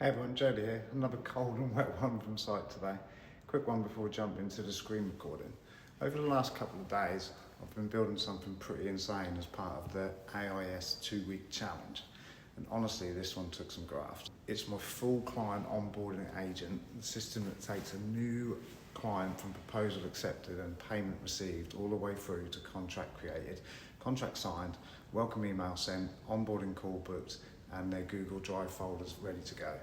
Hey everyone, Jody here. Another cold and wet one from site today. Quick one before we jump into the screen recording. Over the last couple of days, I've been building something pretty insane as part of the AIS 2-week challenge. And honestly, this one took some graft. It's my full client onboarding agent, the system that takes a new client from proposal accepted and payment received all the way through to contract created, contract signed, welcome email sent, onboarding call booked, and their Google Drive folders ready to go.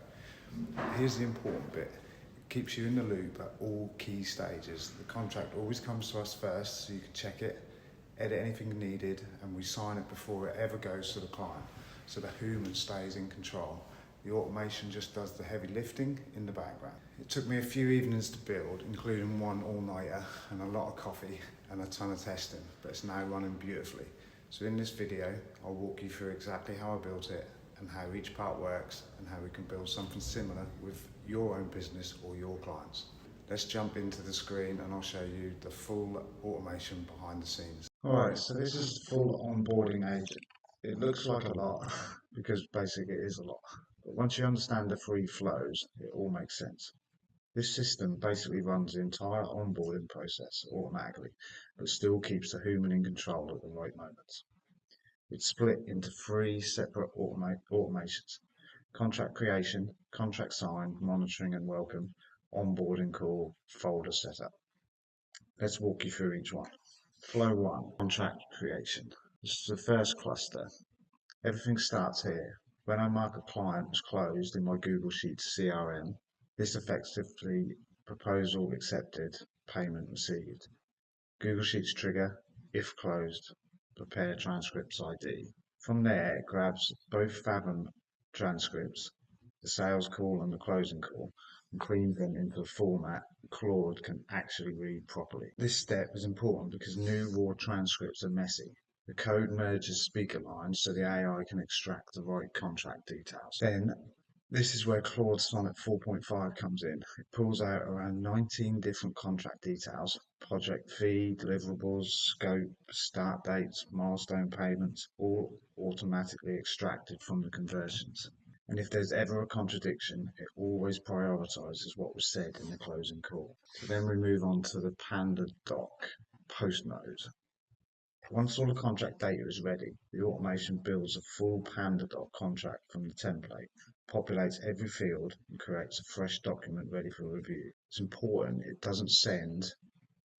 Here's the important bit. It keeps you in the loop at all key stages. The contract always comes to us first so you can check it, edit anything needed, and we sign it before it ever goes to the client. So the human stays in control. The automation just does the heavy lifting in the background. It took me a few evenings to build, including one all-nighter and a lot of coffee and a ton of testing, but it's now running beautifully. So in this video, I'll walk you through exactly how I built it and how each part works and how we can build something similar with your own business or your clients. Let's jump into the screen and I'll show you the full automation behind the scenes. Alright, so this is the full onboarding agent. It looks like a lot because basically it is a lot. But once you understand the three flows, it all makes sense. This system basically runs the entire onboarding process automatically, but still keeps the human in control at the right moments. It's split into three separate automations: contract creation, contract sign, monitoring and welcome, onboarding call, folder setup. Let's walk you through each one. Flow 1, contract creation. This is the first cluster. Everything starts here. When I mark a client as closed in my Google Sheets CRM, this effectively proposal accepted, payment received. Google Sheets trigger, if closed, prepare transcripts ID. From there, it grabs both Fathom transcripts, the sales call and the closing call, and cleans them into a format Claude can actually read properly. This step is important because new raw transcripts are messy. The code merges speaker lines so the AI can extract the right contract details. Then, this is where Claude Sonnet 4.5 comes in. It pulls out around 19 different contract details: project fee, deliverables, scope, start dates, milestone payments, all automatically extracted from the conversions. And if there's ever a contradiction, it always prioritizes what was said in the closing call. So then we move on to the PandaDoc post node. Once all the contract data is ready, the automation builds a full PandaDoc contract from the template, populates every field, and creates a fresh document ready for review. It's important it doesn't send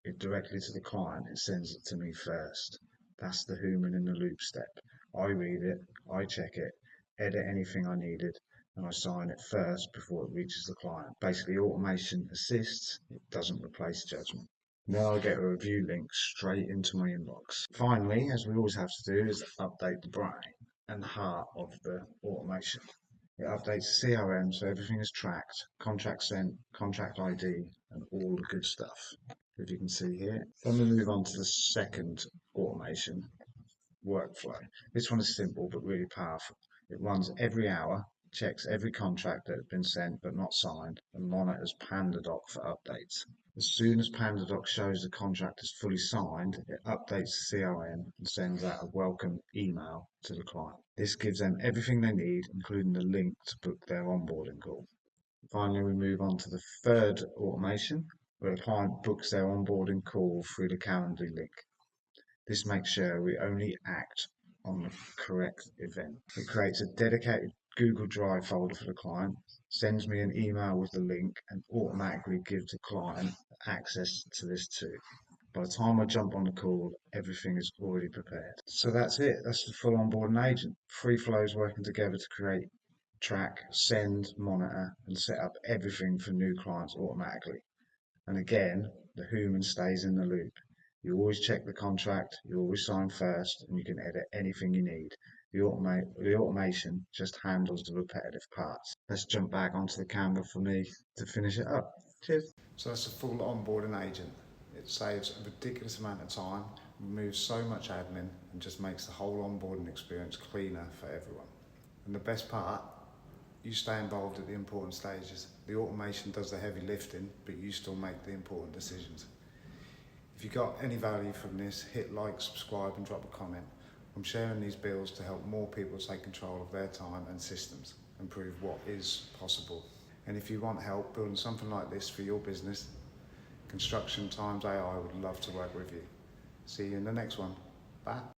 it directly to the client, it sends it to me first. That's the human in the loop step. I read it, I check it, edit anything I needed, and I sign it first before it reaches the client. Basically, automation assists, it doesn't replace judgment. Now I get a review link straight into my inbox. Finally, as we always have to do, is update the brain and the heart of the automation. It updates the CRM so everything is tracked, contract sent, contract ID, and all the good stuff, if you can see here. Then we move on to the second automation, workflow. This one is simple but really powerful. It runs every hour, checks every contract that has been sent but not signed, and monitors PandaDoc for updates. As soon as PandaDoc shows the contract is fully signed, it updates the CRM and sends out a welcome email to the client. This gives them everything they need, including the link to book their onboarding call. Finally, we move on to the third automation, where the client books their onboarding call through the Calendly link. This makes sure we only act on the correct event. It creates a dedicated Google Drive folder for the client, sends me an email with the link, and automatically gives the client access to this too. By the time I jump on the call, everything is already prepared. So that's it. That's the full onboarding agent. Three flows working together to create, track, send, monitor, and set up everything for new clients automatically. And again, the human stays in the loop. You always check the contract, you always sign first, and you can edit anything you need. The automation just handles the repetitive parts. Let's jump back onto the camera for me to finish it up. Cheers. So that's a full onboarding agent. It saves a ridiculous amount of time, removes so much admin, and just makes the whole onboarding experience cleaner for everyone. And the best part, you stay involved at the important stages. The automation does the heavy lifting, but you still make the important decisions. If you got any value from this, hit like, subscribe, and drop a comment. I'm sharing these builds to help more people take control of their time and systems. and prove what is possible. And if you want help building something like this for your business, Construction Times AI would love to work with you. See you in the next one. Bye.